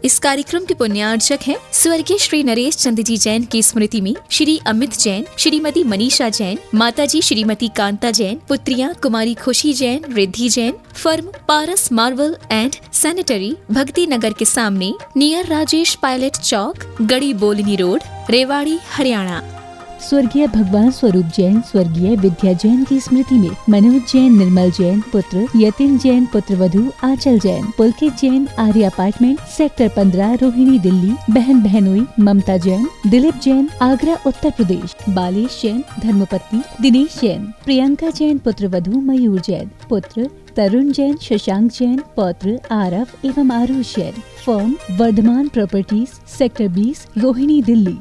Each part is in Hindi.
इस कार्यक्रम के पुण्यार्चक हैं स्वर्गीय श्री नरेश चंद जी जैन की स्मृति में श्री अमित जैन, श्रीमती मनीषा जैन, माताजी श्रीमती कांता जैन, पुत्रियां कुमारी खुशी Jain, Riddhi Jain, firm Paras marble and sanitary, भक्ति नगर के सामने, नियर राजेश पायलट चौक, गड़ी बोलनी रोड, रेवाड़ी, हरियाणा। स्वर्गीय भगवान स्वरूप जैन, स्वर्गीय विद्या जैन की स्मृति में मनोज जैन, निर्मल जैन पुत्र, यतिन जैन पुत्र वधू आंचल जैन, पुलकित जैन, आर्य अपार्टमेंट, सेक्टर 15, रोहिणी, दिल्ली, बहन बहनोई ममता जैन, दिलीप जैन, आगरा उत्तर प्रदेश, बालेश जैन, धर्मपत्नी दिनेश जैन, प्रियंका जैन पुत्र वधू मयूर जैन, पुत्र तरुण जैन, शशांक जैन, पौत्र आरव एवं Aarush Jain, firm Varthaman properties, sector 20, Rohini, Delhi.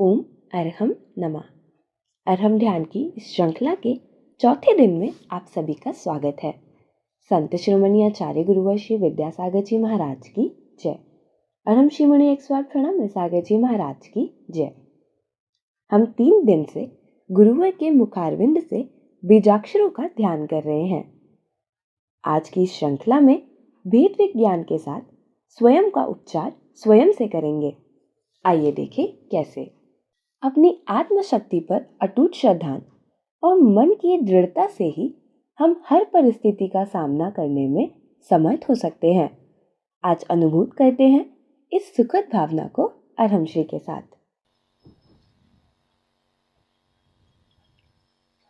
Om Arham नमः। अरहम ध्यान की इस श्रृंखला के चौथे दिन में आप सभी का स्वागत है। संत शिरोमणि आचार्य गुरुवर श्री विद्यासागर जी महाराज की जय। अरहम श्रीमणि 108 प्रणाम सागर जी महाराज की जय। हम 3 दिन से गुरुवर के मुखारविंद से बीजाक्षरों का ध्यान कर रहे हैं। आज की श्रृंखला में भेद विज्ञान के साथ स्वयं का उच्चार स्वयं से करेंगे। आइए देखें कैसे। अपनी आत्मशक्ति पर अटूट श्रद्धा और मन की दृढ़ता से ही हम हर परिस्थिति का सामना करने में समर्थ हो सकते हैं। आज अनुभूत करते हैं इस सुखद भावना को अरहम श्री के साथ।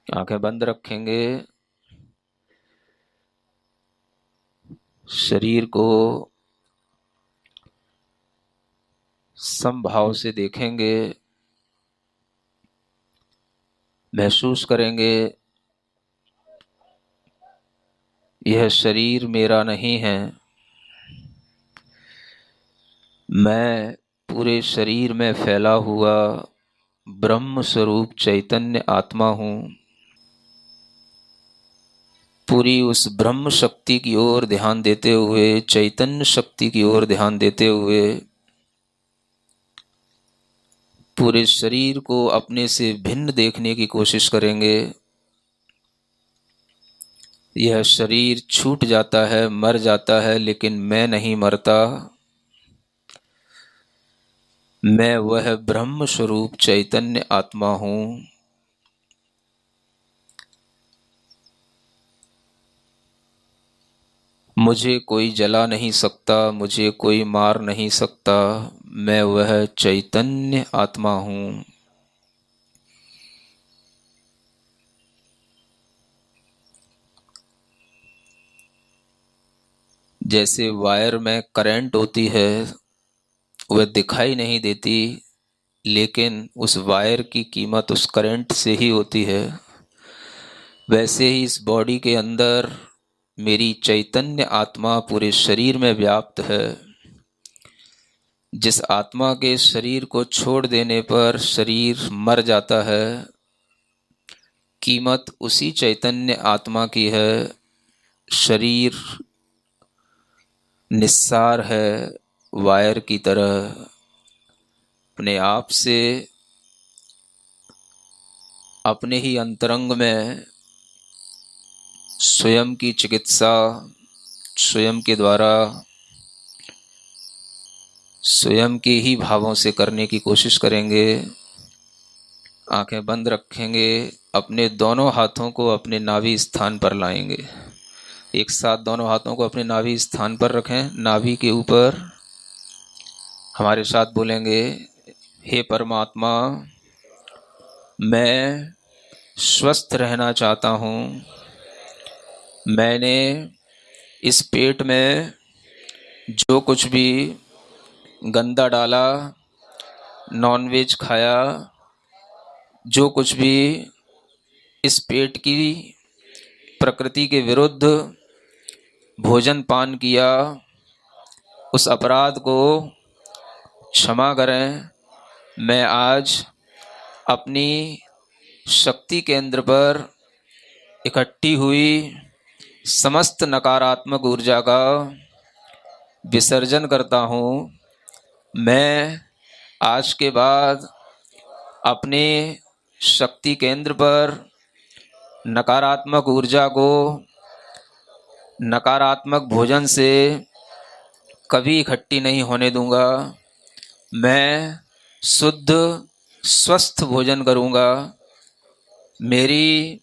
आंखें बंद रखेंगे, शरीर को समभाव से देखेंगे, महसूस करेंगे यह शरीर मेरा नहीं है, मैं पूरे शरीर में फैला हुआ ब्रह्म स्वरूप चैतन्य आत्मा हूँ। पूरी उस ब्रह्म शक्ति की ओर ध्यान देते हुए, चैतन्य शक्ति की ओर ध्यान देते हुए पूरे शरीर को अपने से भिन्न देखने की कोशिश करेंगे। यह शरीर छूट जाता है, मर जाता है, लेकिन मैं नहीं मरता। मैं वह ब्रह्म स्वरूप चैतन्य आत्मा हूँ। मुझे कोई जला नहीं सकता, मुझे कोई मार नहीं सकता। मैं वह चैतन्य आत्मा हूँ। जैसे वायर में करंट होती है, वह दिखाई नहीं देती, लेकिन उस वायर की कीमत उस करंट से ही होती है। वैसे ही इस बॉडी के अंदर मेरी चैतन्य आत्मा पूरे शरीर में व्याप्त है। जिस आत्मा के शरीर को छोड़ देने पर शरीर मर जाता है, कीमत उसी चैतन्य आत्मा की है। शरीर निस्सार है, वायर की तरह अपने आप से अपने ही अंतरंग में स्वयं की चिकित्सा स्वयं के द्वारा स्वयं के ही भावों से करने की कोशिश करेंगे। आंखें बंद रखेंगे, अपने दोनों हाथों को अपने नाभि स्थान पर लाएंगे। एक साथ दोनों हाथों को अपने नाभि स्थान पर रखें। नाभि के ऊपर हमारे साथ बोलेंगे, हे परमात्मा, मैं स्वस्थ रहना चाहता हूँ। मैंने इस पेट में जो कुछ भी गंदा डाला, नॉनवेज खाया, जो कुछ भी इस पेट की प्रकृति के विरुद्ध भोजन पान किया, उस अपराध को क्षमा करें। मैं आज अपनी शक्ति केंद्र पर इकट्ठी हुई समस्त नकारात्मक ऊर्जा का विसर्जन करता हूँ। मैं आज के बाद अपने शक्ति केंद्र पर नकारात्मक ऊर्जा को नकारात्मक भोजन से कभी इकट्ठी नहीं होने दूंगा। मैं शुद्ध स्वस्थ भोजन करूंगा। मेरी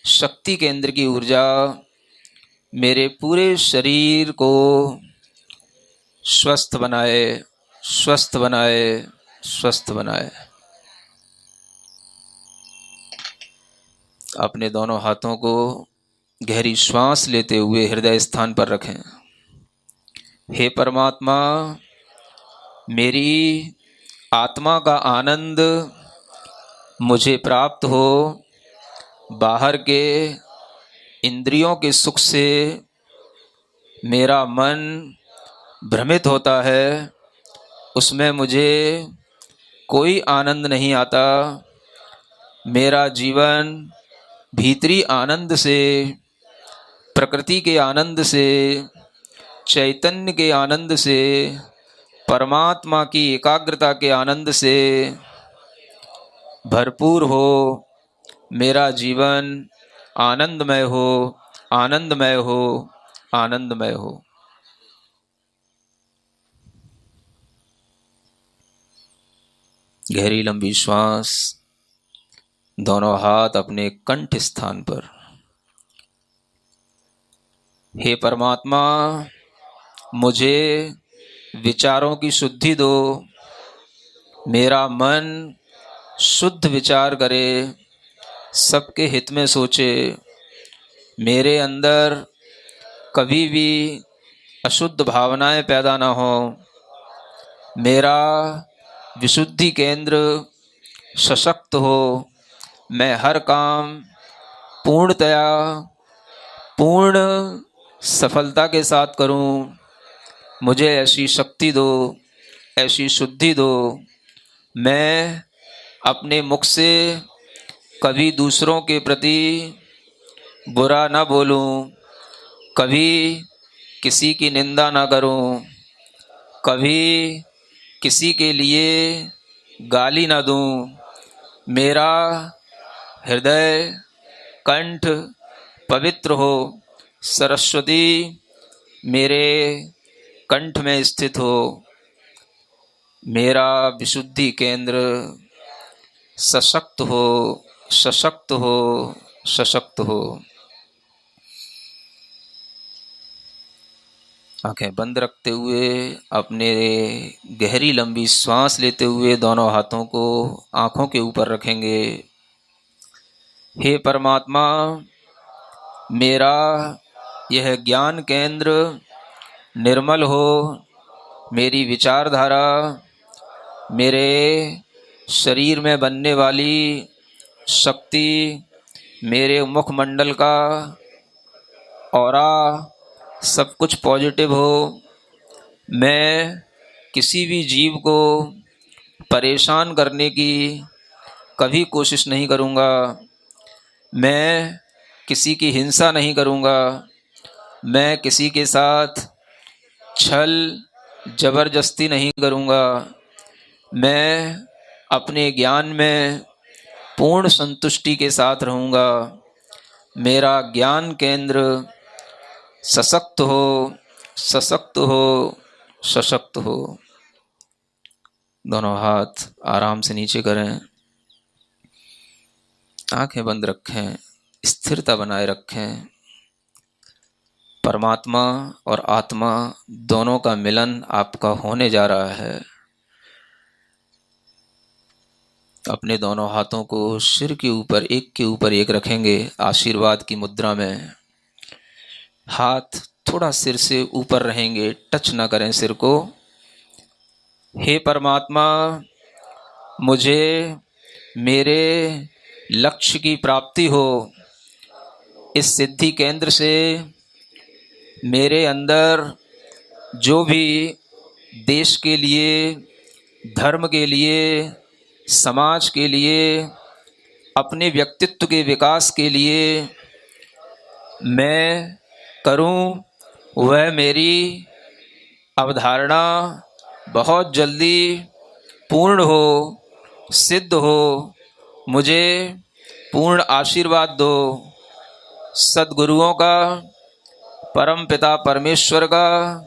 शक्ति केंद्र की ऊर्जा मेरे पूरे शरीर को स्वस्थ बनाए, स्वस्थ बनाए, स्वस्थ बनाए। अपने दोनों हाथों को गहरी श्वास लेते हुए हृदय स्थान पर रखें। हे परमात्मा, मेरी आत्मा का आनंद मुझे प्राप्त हो। बाहर के इंद्रियों के सुख से मेरा मन भ्रमित होता है, उसमें मुझे कोई आनंद नहीं आता। मेरा जीवन भीतरी आनंद से, प्रकृति के आनंद से, चैतन्य के आनंद से, परमात्मा की एकाग्रता के आनंद से भरपूर हो। मेरा जीवन आनंदमय हो, आनंदमय हो, आनंदमय हो। गहरी लंबी श्वास, दोनों हाथ अपने कंठ स्थान पर। हे परमात्मा, मुझे विचारों की शुद्धि दो। मेरा मन शुद्ध विचार करे, सबके हित में सोचे। मेरे अंदर कभी भी अशुद्ध भावनाएं पैदा ना हो। मेरा विशुद्धि केंद्र सशक्त हो। मैं हर काम पूर्णतया, पूर्ण सफलता के साथ करूं। मुझे ऐसी शक्ति दो, ऐसी शुद्धि दो। मैं अपने मुख से कभी दूसरों के प्रति बुरा ना बोलूं, कभी किसी की निंदा ना करूं, कभी किसी के लिए गाली ना दूं। मेरा हृदय कंठ पवित्र हो। सरस्वती मेरे कंठ में स्थित हो। मेरा विशुद्धि केंद्र सशक्त हो, सशक्त हो, सशक्त हो। आंखें बंद रखते हुए अपने गहरी लंबी सांस लेते हुए दोनों हाथों को आंखों के ऊपर रखेंगे। हे परमात्मा, मेरा यह ज्ञान केंद्र निर्मल हो। मेरी विचारधारा, मेरे शरीर में बनने वाली शक्ति, मेरे मुखमंडल का ऑरा सब कुछ पॉजिटिव हो। मैं किसी भी जीव को परेशान करने की कभी कोशिश नहीं करूँगा। मैं किसी की हिंसा नहीं करूँगा। मैं किसी के साथ छल जबरदस्ती नहीं करूँगा। मैं अपने ज्ञान में पूर्ण संतुष्टि के साथ रहूँगा। मेरा ज्ञान केंद्र सशक्त हो, सशक्त हो, सशक्त हो। दोनों हाथ आराम से नीचे करें, आंखें बंद रखें, स्थिरता बनाए रखें। परमात्मा और आत्मा दोनों का मिलन आपका होने जा रहा है। अपने दोनों हाथों को सिर के ऊपर एक रखेंगे आशीर्वाद की मुद्रा में। हाथ थोड़ा सिर से ऊपर रहेंगे, टच ना करें सिर को। हे परमात्मा, मुझे मेरे लक्ष्य की प्राप्ति हो। इस सिद्धि केंद्र से मेरे अंदर जो भी देश के लिए, धर्म के लिए, समाज के लिए, अपने व्यक्तित्व के विकास के लिए मैं करूं, वह मेरी अवधारणा बहुत जल्दी पूर्ण हो, सिद्ध हो। मुझे पूर्ण आशीर्वाद दो सद्गुरुओं का, परम पिता परमेश्वर का,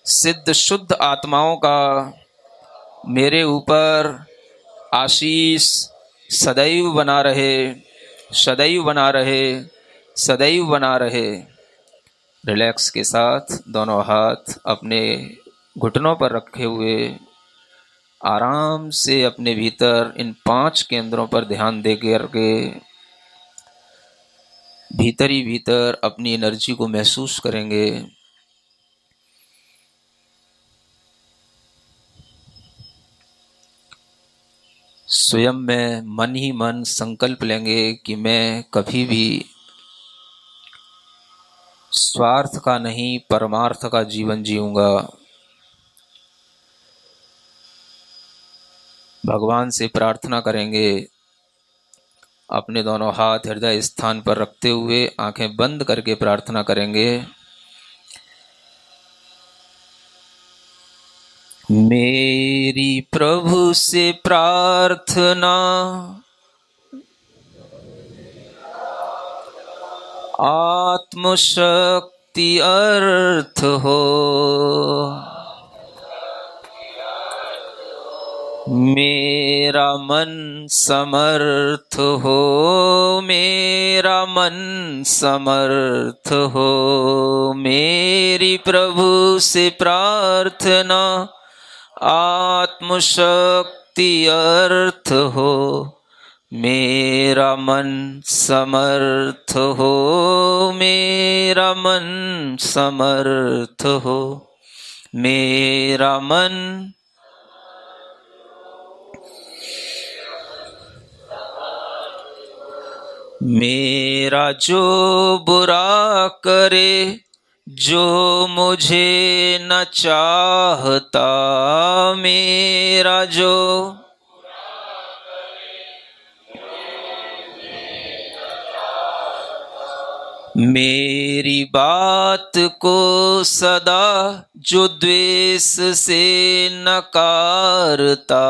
सिद्ध शुद्ध आत्माओं का मेरे ऊपर आशीष सदैव बना रहे, सदैव बना रहे, सदैव बना रहे। रिलैक्स के साथ दोनों हाथ अपने घुटनों पर रखे हुए आराम से अपने भीतर इन 5 केंद्रों पर ध्यान दे करके भीतर ही भीतर अपनी एनर्जी को महसूस करेंगे। स्वयं में मन ही मन संकल्प लेंगे कि मैं कभी भी स्वार्थ का नहीं परमार्थ का जीवन जीऊंगा। भगवान से प्रार्थना करेंगे, अपने दोनों हाथ हृदय स्थान पर रखते हुए आंखें बंद करके प्रार्थना करेंगे। मेरी प्रभु से प्रार्थना, आत्मशक्ति अर्थ हो, मेरा मन समर्थ हो, मेरा मन समर्थ हो। मेरी प्रभु से प्रार्थना, आत्मशक्ति अर्थ हो, मेरा मन समर्थ हो, मेरा मन समर्थ हो, मेरा मन मेरा जो बुरा करे, जो मुझे न चाहता, मेरा जो मेरी बात को सदा जो द्वेष से नकारता,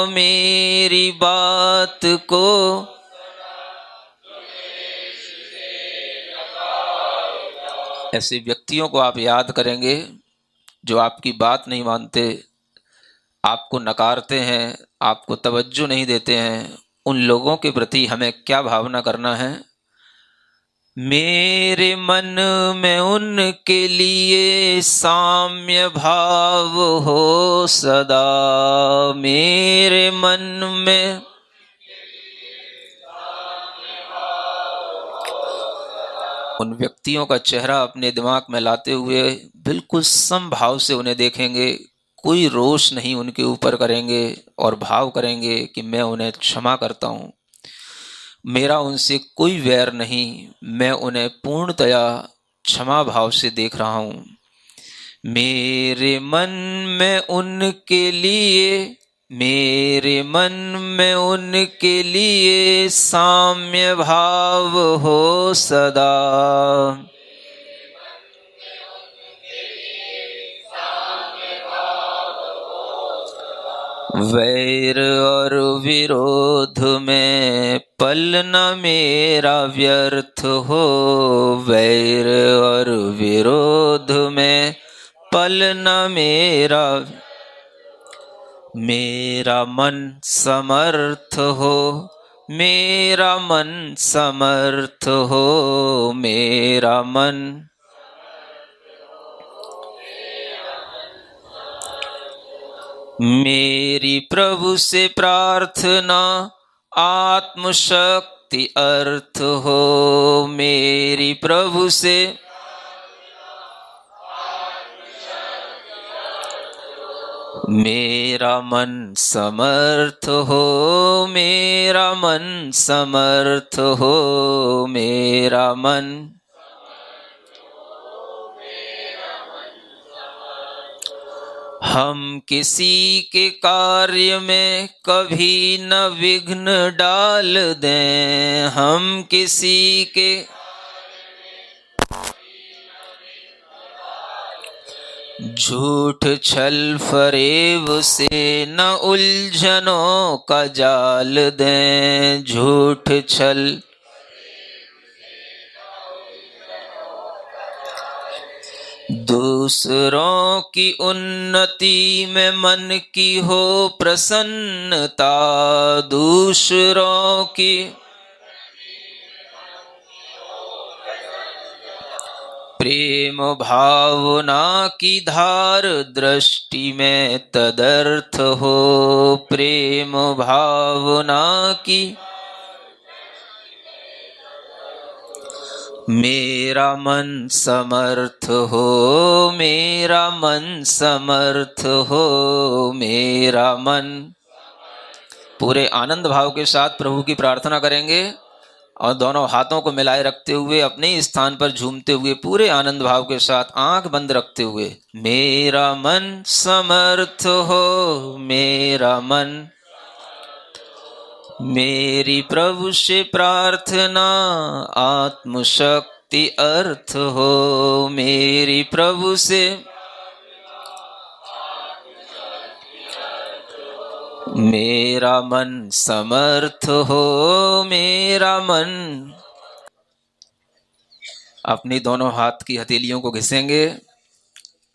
मेरी बात को ऐसे व्यक्तियों को आप याद करेंगे जो आपकी बात नहीं मानते, आपको नकारते हैं, आपको तवज्जो नहीं देते हैं। उन लोगों के प्रति हमें क्या भावना करना है? मेरे मन में उनके लिए साम्य भाव हो सदा, मेरे मन में उन व्यक्तियों का चेहरा अपने दिमाग में लाते हुए बिल्कुल समभाव से उन्हें देखेंगे, कोई रोष नहीं उनके ऊपर करेंगे और भाव करेंगे कि मैं उन्हें क्षमा करता हूँ, मेरा उनसे कोई वैर नहीं, मैं उन्हें पूर्णतया क्षमा भाव से देख रहा हूँ। मेरे मन में उनके लिए, मेरे मन में उनके लिए साम्य भाव हो सदा, वैर और विरोध में पल न मेरा व्यर्थ हो, वैर और विरोध में पल न मेरा, मेरा मन समर्थ हो, मेरा मन समर्थ हो, मेरा मन मेरी प्रभु से प्रार्थना, आत्मशक्ति अर्थ हो, मेरी प्रभु से मेरा मन समर्थ हो, मेरा मन समर्थ हो, मेरा मन हम किसी के कार्य में कभी न विघ्न डाल दें, हम किसी के झूठ छल फरेब से न उलझनों का जाल दें, झूठ छल दूसरों की उन्नति में मन की हो प्रसन्नता, दूसरों की प्रेम भावना की धार दृष्टि में तदर्थ हो, प्रेम भावना की मेरा मन समर्थ हो, मेरा मन समर्थ हो, मेरा मन। पूरे आनंद भाव के साथ प्रभु की प्रार्थना करेंगे और दोनों हाथों को मिलाए रखते हुए अपने स्थान पर झूमते हुए पूरे आनंद भाव के साथ आंख बंद रखते हुए, मेरा मन समर्थ हो, मेरा मन। मेरी प्रभु से प्रार्थना आत्मशक्ति अर्थ हो, मेरी प्रभु से मेरा मन समर्थ हो, मेरा मन। अपनी दोनों हाथ की हथेलियों को घिसेंगे,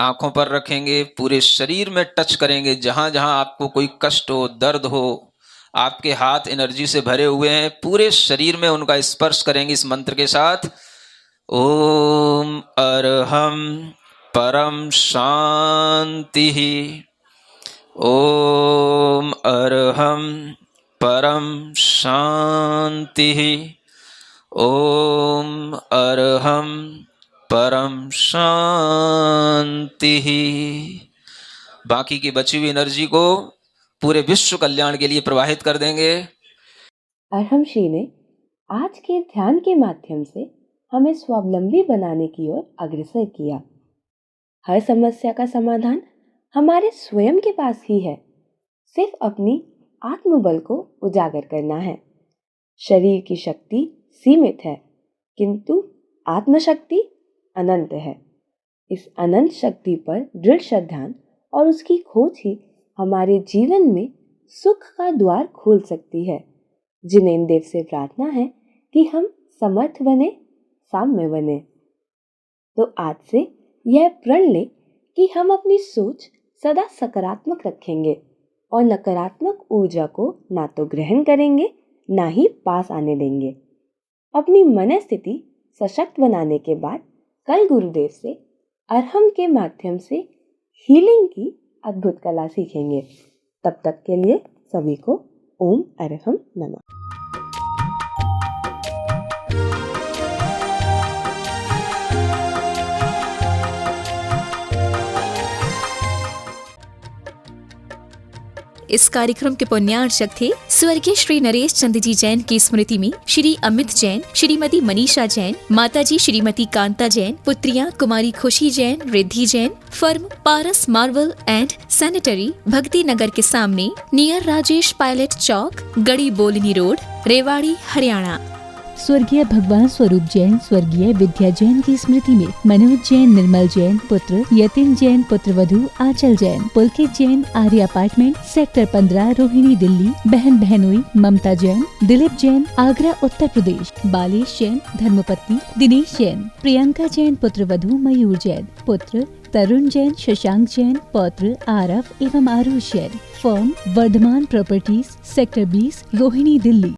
आंखों पर रखेंगे, पूरे शरीर में टच करेंगे। जहां जहां आपको कोई कष्ट हो, दर्द हो, आपके हाथ एनर्जी से भरे हुए हैं, पूरे शरीर में उनका स्पर्श करेंगे इस मंत्र के साथ। ओम अरहम परम शांति, ओम अरहम परम शांति, ओम अरहम परम शांति। बाकी की बची हुई एनर्जी को पूरे विश्व कल्याण के लिए प्रवाहित कर देंगे। अरहम श्री ने आज के ध्यान के माध्यम से हमें स्वावलंबी बनाने की ओर अग्रसर किया। हर समस्या का समाधान हमारे स्वयं के पास ही है, सिर्फ अपनी आत्मबल को उजागर करना है। शरीर की शक्ति सीमित है, किंतु आत्मशक्ति अनंत है। इस अनंत शक्ति पर दृढ़ श्रद्धा और उसकी खोज ही हमारे जीवन में सुख का द्वार खोल सकती है। जिनेन्द्र देव से प्रार्थना है कि हम समर्थ बने, साम्य बने। तो आज से यह प्रण ले कि हम अपनी सोच सदा सकारात्मक रखेंगे और नकारात्मक ऊर्जा को ना तो ग्रहण करेंगे, ना ही पास आने देंगे। अपनी मन स्थिति सशक्त बनाने के बाद कल गुरुदेव से अरहम के माध्यम से हीलिंग की अद्भुत कला सीखेंगे। तब तक के लिए सभी को ओम अरहम नमः। इस कार्यक्रम के पुण्यार्चक थे स्वर्गीय श्री नरेश चंद जी जैन की स्मृति में श्री अमित जैन, श्रीमती मनीषा जैन, माताजी श्रीमती कांता जैन, पुत्रियां कुमारी खुशी Jain, Riddhi Jain. Firm Paras marble and sanitary, भक्ति नगर के सामने, नियर राजेश पायलट चौक, गड़ी बोलनी रोड, रेवाड़ी, हरियाणा। स्वर्गीय भगवान स्वरूप जैन, स्वर्गीय विद्या जैन की स्मृति में मनोज जैन, निर्मल जैन पुत्र, यतिन जैन पुत्र वधू आंचल जैन, पुलकित जैन, आर्य अपार्टमेंट, सेक्टर 15, रोहिणी, दिल्ली। बहन बहनोई ममता जैन, दिलीप जैन, आगरा उत्तर प्रदेश। बालेश जैन, धर्मपत्नी दिनेश जैन, प्रियंका जैन पुत्र वधू मयूर जैन, पुत्र तरुण जैन, शशांक जैन, पौत्र आरव एवं Aarush Jain. Firm Varthaman properties, sector 20, Rohini, Delhi.